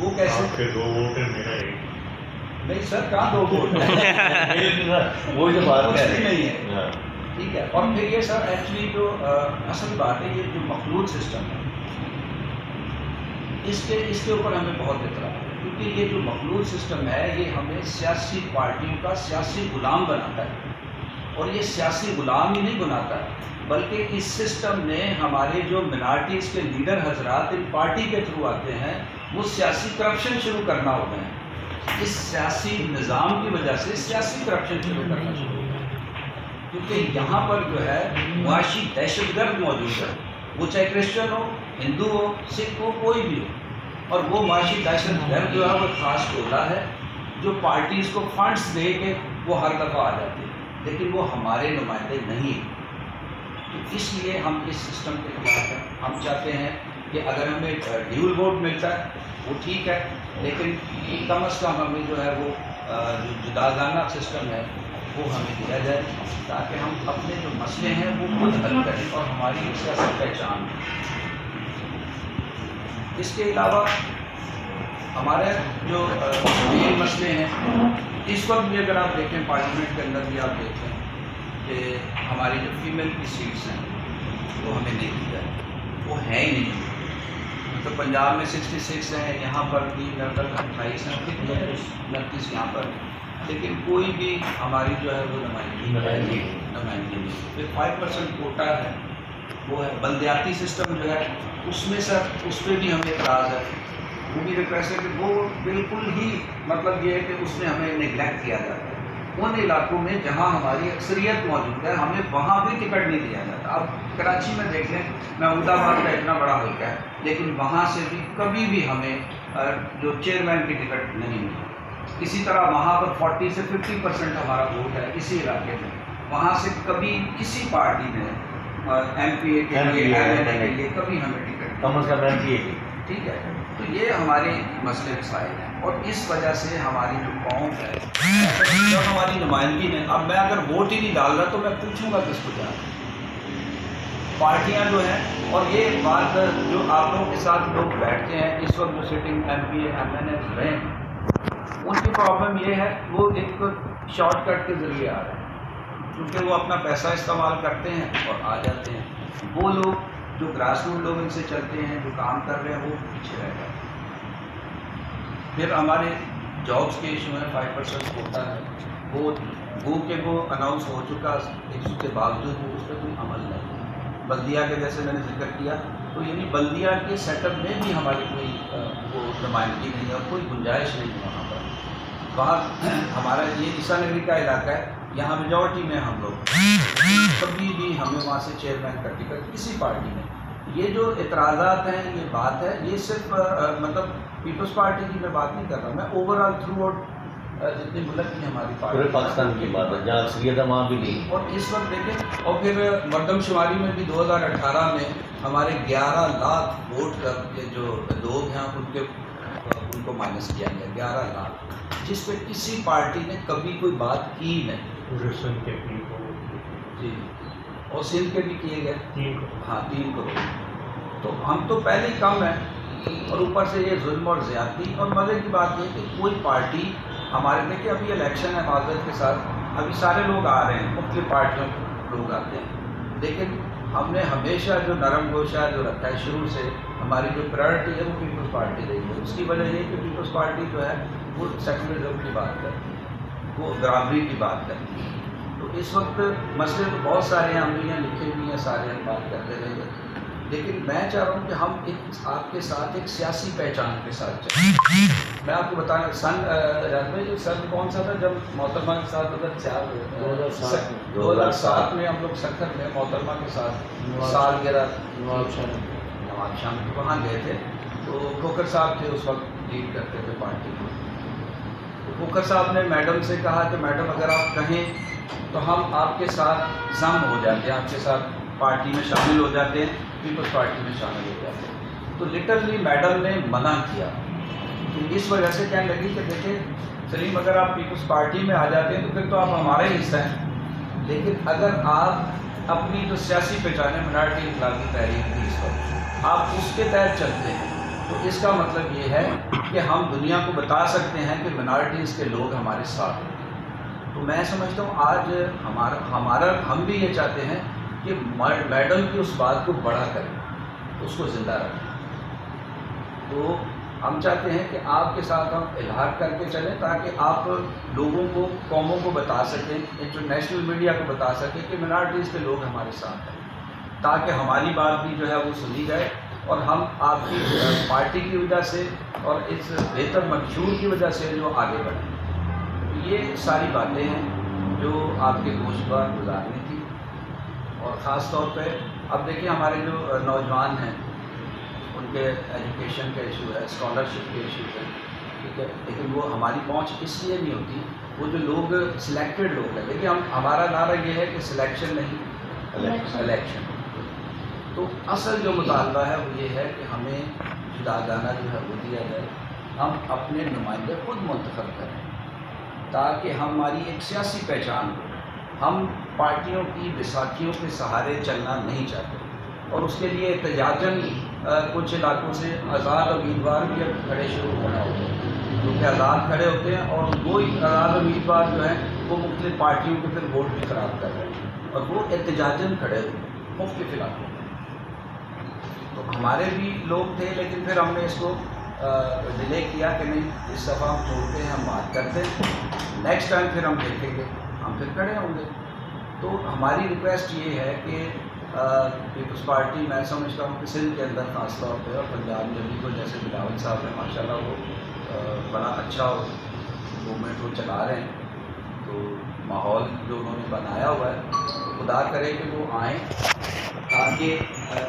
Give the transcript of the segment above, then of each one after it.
وہ کیسے؟ آپ کے 2 ووٹ ہیں، میرا 1۔ نہیں سر، کہاں 2 ووٹ وہی تو بات کچھ ہے، بھی نہیں ہے، ٹھیک ہے۔ اور پھر یہ سر ایکچولی جو اصل بات ہے، یہ جو مخلوط سسٹم ہے، اس کے اوپر ہمیں بہت اعتراض ہے، کیونکہ یہ جو مخلوط سسٹم ہے یہ ہمیں سیاسی پارٹیوں کا سیاسی غلام بناتا ہے، اور یہ سیاسی غلام ہی نہیں بناتا، بلکہ اس سسٹم نے ہمارے جو منارٹیز کے لیڈر حضرات ان پارٹی کے تھرو آتے ہیں، وہ سیاسی کرپشن شروع کرنا ہوتے ہیں۔ اس سیاسی نظام کی وجہ سے سیاسی کرپشن شروع کرنا شروع ہوتا ہے، کیونکہ یہاں پر جو ہے معاشی دہشت گرد موجود ہے، وہ چاہے کرسچن ہو، ہندو ہو، سکھ ہو، کوئی بھی ہو، اور وہ معاشی دہشت گرد جو ہے وہ خاص ٹولہ ہے جو پارٹیز کو فنڈز دے کے وہ ہر دفعہ آ جاتی ہے، لیکن وہ ہمارے نمائندے نہیں ہیں۔ تو اس لیے ہم اس سسٹم کے خلاف ہیں۔ ہم چاہتے ہیں کہ اگر ہمیں ڈیول ووٹ ملتا ہے وہ ٹھیک ہے، لیکن کم از کم ہمیں جو ہے وہ جو جداگانہ سسٹم ہے وہ ہمیں دیا جائے، تاکہ ہم اپنے جو مسئلے ہیں وہ خود حل کریں اور ہماری سیاسی پہچان ہو۔ اس کے علاوہ ہمارے جو مین مسئلے ہیں اس وقت بھی، اگر آپ دیکھیں پارلیمنٹ کے اندر بھی آپ دیکھیں کہ ہماری جو فیمیل کی سیٹس ہیں وہ ہمیں نہیں دی جائے، وہ ہے ہی نہیں۔ تو پنجاب میں 66 ہیں، یہاں پر بھی لگ بھگ 28 ہیں، 29 یہاں پر، لیکن کوئی بھی ہماری جو ہے وہ نمائندگی نہیں۔ پھر 5% کوٹا ہے، وہ ہے بلدیاتی سسٹم جو ہے، اس میں سر اس پہ بھی ہمیں اعتراض ہے۔ وہ بھی ریکویسٹ ہے کہ وہ بالکل ہی مطلب یہ ہے کہ اس میں ہمیں نگلیکٹ کیا جاتا ہے۔ ان علاقوں میں جہاں ہماری اکثریت موجود ہے ہمیں وہاں بھی ٹکٹ نہیں دیا جاتا۔ اب کراچی میں دیکھ لیں، محمود آباد کا اتنا بڑا حلقہ ہے، لیکن وہاں سے بھی کبھی بھی ہمیں جو چیئرمین کی ٹکٹ نہیں ملی۔ اسی طرح وہاں پر 40 سے 50% ہمارا ووٹ ہے اسی علاقے میں، وہاں سے کبھی کسی پارٹی نے ایم پی اے کے لیے کبھی ہمیں ٹکٹ کم از کم ایم پی اے کی، ٹھیک ہے۔ تو یہ ہمارے مسئلے مسائل ہیں، اور اس وجہ سے ہماری جو قوم ہے، جب ہماری نمائندگی نے، اب میں اگر ووٹ ہی نہیں ڈال رہا تو میں پوچھوں گا کس کو جا رہا؟ پارٹیاں جو ہیں، اور یہ بات جو آپ لوگوں کے ساتھ لوگ بیٹھتے ہیں اس وقت جو sitting M P A M N As رہے ہیں، ان کی پرابلم یہ ہے وہ ایک شارٹ کٹ کے ذریعے آ رہے ہیں، کیونکہ وہ اپنا پیسہ استعمال کرتے ہیں اور آ جاتے ہیں۔ وہ لوگ جو گراس روٹ لوگ ان سے چلتے ہیں، جو کام کر رہے ہیں، وہ پیچھے رہ جاتے ہیں۔ پھر ہمارے جابس کے ایشو ہیں، 5% ہوتا ہے، وہ کہ وہ اناؤنس ہو چکا، اس کے باوجود بھی اس پہ کوئی عمل نہیں۔ بلدیہ کے جیسے میں نے ذکر کیا، تو یعنی بلدیہ کے سیٹ اپ میں بھی ہماری کوئی وہ نمائندگی نہیں ہے اور کوئی گنجائش نہیں ہے وہاں پر۔ وہاں ہمارا یہ عیسیٰ نگری کا علاقہ ہے، یہاں میجورٹی میں ہم لوگ، کبھی بھی ہمیں وہاں سے چیئرمین کا ٹکٹ کسی پارٹی میں۔ یہ جو اعتراضات ہیں، یہ بات ہے، یہ صرف مطلب پیپلز پارٹی کی میں بات نہیں کر رہا، میں اوور آل تھرو آؤٹ جتنے ملک کی ہماری پارٹی، پورے پاکستان کی بات ہے، جہاں اکثریت ہے وہاں بھی نہیں۔ اور اس وقت دیکھیں، اور پھر مردم شماری میں بھی 2018 میں ہمارے 11 لاکھ ووٹ کا جو لوگ ہیں ان کو مائنس کیا گیا، 11 لاکھ، جس پہ کسی پارٹی نے کبھی کوئی بات کی نہیں۔ جی، اور سندھ کے بھی کیے گئے، 3 کروڑ۔ تو ہم تو پہلے ہی کم ہیں، اور اوپر سے یہ ظلم اور زیادتی۔ اور مزے کی بات یہ کہ کوئی پارٹی ہمارے، دیکھیں ابھی الیکشن ہے معذرت کے ساتھ، ابھی سارے لوگ آ رہے ہیں، مختلف پارٹیوں کے لوگ آتے ہیں، لیکن ہم نے ہمیشہ جو نرم گوشہ جو رکھا ہے شروع سے، ہماری جو پرائرٹی ہے وہ پیپلز پارٹی رہی ہے۔ اس کی وجہ یہ کہ پیپلز پارٹی جو ہے وہ سیکولرزم کی بات کرتی ہے، وہ برابری کی بات کرتی ہے۔ تو اس وقت مسئلے تو بہت سارے ہیں، ہم نے یہاں لکھے بھی ہیں، سارے ہم بات کرتے رہیں گے، لیکن میں چاہ رہا ہوں کہ ہم آپ کے ساتھ ایک سیاسی پہچان کے ساتھ چلیں۔ میں آپ کو بتانا، سن کون سا تھا جب محترمہ کے ساتھ 2007 میں ہم لوگ سکھر میں محترمہ کے ساتھ سالگرہ نواب شام کے وہاں گئے تھے، تو کھوکھر صاحب تھے اس وقت، لیڈ کرتے تھے پارٹی کو۔ تو کھوکھر صاحب نے میڈم سے کہا کہ میڈم اگر آپ کہیں تو ہم آپ کے ساتھ ضم ہو جاتے ہیں، آپ کے ساتھ پارٹی میں شامل ہو جاتے ہیں، پیپلز پارٹی میں شامل ہو جاتے ہیں۔ تو لٹرلی میڈم نے منع کیا، تو اس وجہ سے کہنے لگی کہ دیکھیں سلیم، اگر آپ پیپلز پارٹی میں آ جاتے ہیں تو پھر تو آپ ہمارے حصہ ہیں، لیکن اگر آپ اپنی جو سیاسی پہچان ہے، منارٹی انقلابی تحریک کی، اس وقت آپ اس کے تحت چلتے ہیں تو اس کا مطلب یہ ہے کہ ہم دنیا کو بتا سکتے ہیں کہ منارٹیز کے لوگ ہمارے ساتھ ہیں۔ تو میں سمجھتا ہوں آج ہم بھی یہ چاہتے ہیں کہ میڈم کی اس بات کو بڑا کریں، اس کو زندہ رکھیں۔ تو ہم چاہتے ہیں کہ آپ کے ساتھ ہم الحاق کر کے چلیں تاکہ آپ لوگوں کو، قوموں کو بتا سکیں، انٹرنیشنل میڈیا کو بتا سکیں کہ منارٹیز کے لوگ ہمارے ساتھ ہیں، تاکہ ہماری بات بھی جو ہے وہ سنی جائے اور ہم آپ کی پارٹی کی وجہ سے اور اس بہتر منشور کی وجہ سے جو آگے بڑھیں۔ یہ ساری باتیں ہیں جو آپ کے گوشت پر گزارنی تھی، اور خاص طور پہ اب دیکھیں ہمارے جو نوجوان ہیں ان کے ایجوکیشن کا ایشو ہے، اسکالرشپ کے ایشو ہے، ٹھیک ہے، لیکن وہ ہماری پہنچ اس لیے نہیں ہوتی، وہ جو لوگ سلیکٹڈ لوگ ہیں، دیکھیے ہمارا نعرہ یہ ہے کہ سلیکشن نہیں، الیکشن۔ تو اصل جو مطالبہ ہے وہ یہ ہے کہ ہمیں جداگانہ جو ہے وہ دیا جائے، ہم اپنے نمائندے خود منتخب کریں تاکہ ہماری ایک سیاسی پہچان ہو۔ ہم پارٹیوں کی بیساکھیوں کے سہارے چلنا نہیں چاہتے، اور اس کے لیے احتجاجاً کچھ علاقوں سے آزاد امیدوار بھی اب کھڑے شروع ہونا ہوتے ہیں، کیونکہ آزاد کھڑے ہوتے ہیں اور وہی آزاد امیدوار جو ہیں وہ مختلف پارٹیوں کے پھر ووٹ بھی خراب کر رہے ہیں، اور وہ احتجاجاً کھڑے ہوتے ہیں مختلف علاقوں میں۔ تو ہمارے بھی لوگ تھے، لیکن پھر ہم نے اس کو ڈیلے کیا کہ نہیں، اس دفعہ ہم چھوڑتے ہیں، ہم بات کرتے ہیں، نیکسٹ ٹائم پھر ہم دیکھیں گے، ہم پھر کھڑے ہوں گے۔ تو ہماری ریکویسٹ یہ ہے کہ پیپلز پارٹی، میں سمجھتا ہوں کہ سندھ کے اندر خاص طور پہ اور پنجاب میں بھی، کو جیسے بلاول صاحب ہیں ماشاء اللہ وہ بڑا اچھا موومنٹ وہ چلا رہے ہیں، تو ماحول جو انہوں نے بنایا ہوا ہے، خدا کرے کہ وہ آئیں تاکہ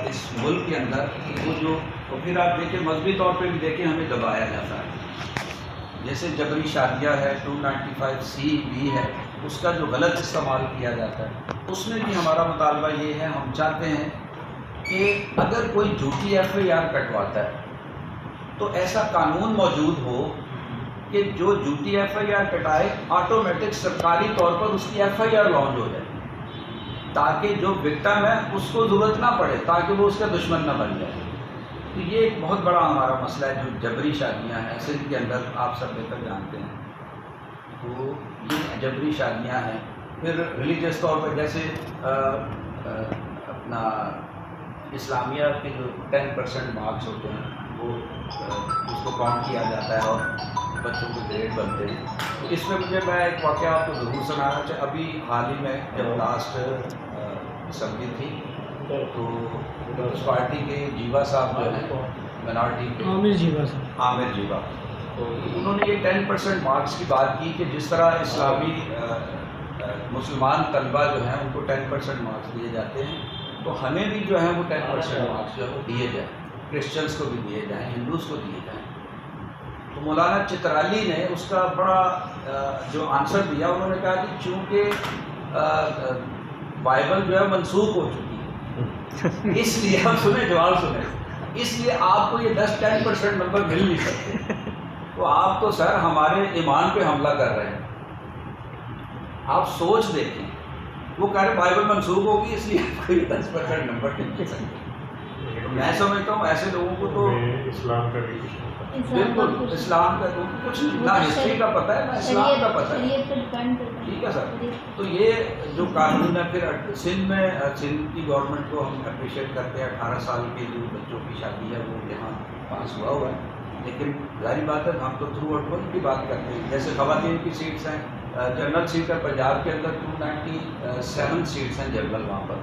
اس ملک کے اندر وہ جو، اور پھر آپ دیکھیں مذہبی طور پہ بھی دیکھیں ہمیں دبایا جاتا ہے، جیسے جبری شادیہ ہے، 295C بھی ہے، اس کا جو غلط استعمال کیا جاتا ہے، اس میں بھی ہمارا مطالبہ یہ ہے، ہم چاہتے ہیں کہ اگر کوئی جھوٹی FIR کٹواتا ہے تو ایسا قانون موجود ہو کہ جو جھوٹی FIR کٹائے آٹومیٹک سرکاری طور پر اس کی FIR لانچ ہو جائے، تاکہ جو وکٹم ہے اس کو ضرورت نہ پڑے، تاکہ وہ اس کا دشمن نہ بن جائے۔ تو یہ ایک بہت بڑا ہمارا مسئلہ ہے، جو جبری شادیاں ہیں سندھ کے اندر، آپ سب بہتر جانتے ہیں، تو یہ جبری شادیاں ہیں۔ پھر ریلیجیس طور پر جیسے اپنا اسلامیہ کے جو 10% مارکس ہوتے ہیں وہ اس کو کاؤنٹ کیا جاتا ہے اور بچوں کے گریڈ بنتے ہیں۔ تو اس میں مجھے، میں ایک واقعہ آپ کو ضرور سنانا چاہتا، ابھی حال ہی میں جب لاسٹ اسمبلی تھی تو پیپلز پارٹی کے جیوا صاحب جو ہیں منارٹی کے، عامر جیوا، تو انہوں نے یہ 10% مارکس کی بات کی کہ جس طرح اسلامی مسلمان طلبہ جو ہیں ان کو 10% مارکس دیے جاتے ہیں، تو ہمیں بھی جو ہے وہ 10% مارکس جو ہے وہ دیے جائیں، کرسچنس کو بھی دیے جائیں، ہندوز کو دیے جائیں۔ تو مولانا چترالی نے اس کا بڑا جو آنسر دیا، انہوں نے کہا کہ چونکہ بائبل جو ہے منسوخ ہو چکی ہے، اس لیے ہم سنیں، جواب سنیں، اس لیے آپ کو یہ 10% نمبر مل نہیں سکتے۔ تو آپ تو سر ہمارے ایمان پہ حملہ کر رہے ہیں، آپ سوچ دیکھیں، وہ کہہ رہے بائبل منسوخ ہوگی اس لیے آپ کو یہ 10% نمبر نہیں مل سکتے۔ میں سمجھتا ہوں ایسے لوگوں کو تو اسلام کا بھی بالکل اسلام کا تو کچھ نہ ہسٹری کا پتہ ہے نہ اسلام کا پتہ ہے، ٹھیک ہے سر۔ تو یہ جو قانون ہے، پھر سندھ میں، سندھ کی گورنمنٹ کو ہم اپریشیٹ کرتے ہیں، 18 سال کے جو بچوں کی شادی ہے وہ یہاں پاس ہوا ہے، لیکن ظاہری بات ہے ہم تو تھرو آؤٹ ملک کی بات کرتے ہیں۔ جیسے خواتین کی سیٹس ہیں، جنرل سیٹ ہے پنجاب کے اندر 297 سیٹس ہیں جنرل وہاں پر،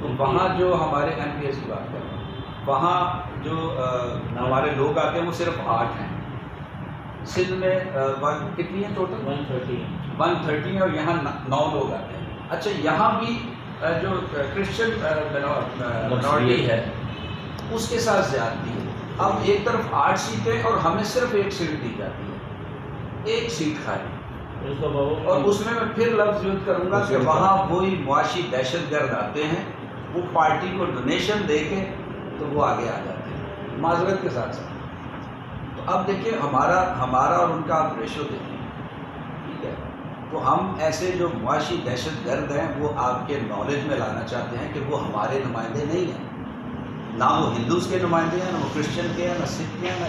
تو وہاں جو ہمارے MPS کی بات کر رہے ہیں، وہاں جو ہمارے لوگ آتے ہیں وہ صرف 8 ہیں۔ سندھ میں کتنی ہیں ٹوٹل؟ 130 ہیں، اور یہاں 9 لوگ آتے ہیں۔ اچھا، یہاں بھی جو کرسچن مائنورٹی ہے اس کے ساتھ زیادتی ہے۔ اب ایک طرف 8 سیٹیں اور ہمیں صرف 1 سیٹ دی جاتی ہے، 1 سیٹ خالی، اور اس میں پھر لفظ یوز کروں گا کہ وہاں وہی معاشی دہشت گرد آتے ہیں، وہ پارٹی کو ڈونیشن دے کے تو وہ آگے آ جاتے ہیں، معذرت کے ساتھ ساتھ۔ تو اب دیکھیں ہمارا اور ان کا آپ ریشو دیکھیں، ٹھیک ہے؟ تو ہم ایسے جو معاشی دہشت گرد ہیں وہ آپ کے نالج میں لانا چاہتے ہیں کہ وہ ہمارے نمائندے نہیں ہیں، نہ وہ ہندوز کے نمائندے ہیں، نہ وہ کرسچن کے ہیں، نہ سکھ کے ہیں، نہ